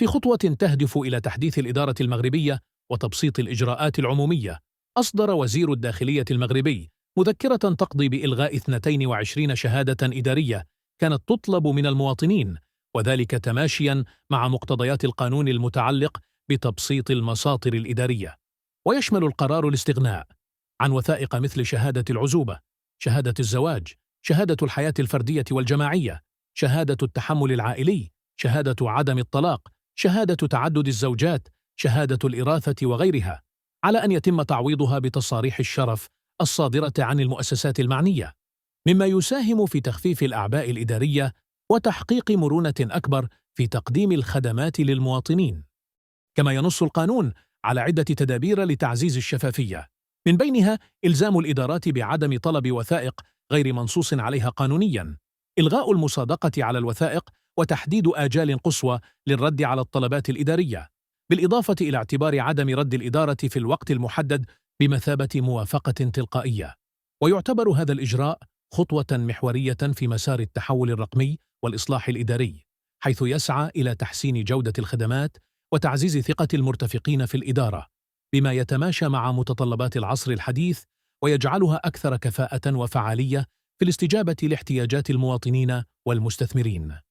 في خطوة تهدف إلى تحديث الإدارة المغربية وتبسيط الإجراءات العمومية، أصدر وزير الداخلية المغربي مذكرة تقضي بإلغاء 22 شهادة إدارية كانت تطلب من المواطنين، وذلك تماشياً مع مقتضيات القانون المتعلق بتبسيط المساطر الإدارية. ويشمل القرار الاستغناء عن وثائق مثل شهادة العزوبة، شهادة الزواج، شهادة الحياة الفردية والجماعية، شهادة التحمل العائلي، شهادة عدم الطلاق، شهادة تعدد الزوجات، شهادة الإراثة وغيرها، على أن يتم تعويضها بتصاريح الشرف الصادرة عن المؤسسات المعنية، مما يساهم في تخفيف الأعباء الإدارية وتحقيق مرونة أكبر في تقديم الخدمات للمواطنين. كما ينص القانون على عدة تدابير لتعزيز الشفافية، من بينها إلزام الإدارات بعدم طلب وثائق غير منصوص عليها قانونياً، إلغاء المصادقة على الوثائق، وتحديد آجال قصوى للرد على الطلبات الإدارية، بالإضافة إلى اعتبار عدم رد الإدارة في الوقت المحدد بمثابة موافقة تلقائية. ويعتبر هذا الإجراء خطوة محورية في مسار التحول الرقمي والإصلاح الإداري، حيث يسعى إلى تحسين جودة الخدمات وتعزيز ثقة المرتفقين في الإدارة، بما يتماشى مع متطلبات العصر الحديث ويجعلها أكثر كفاءة وفعالية في الاستجابة لاحتياجات المواطنين والمستثمرين.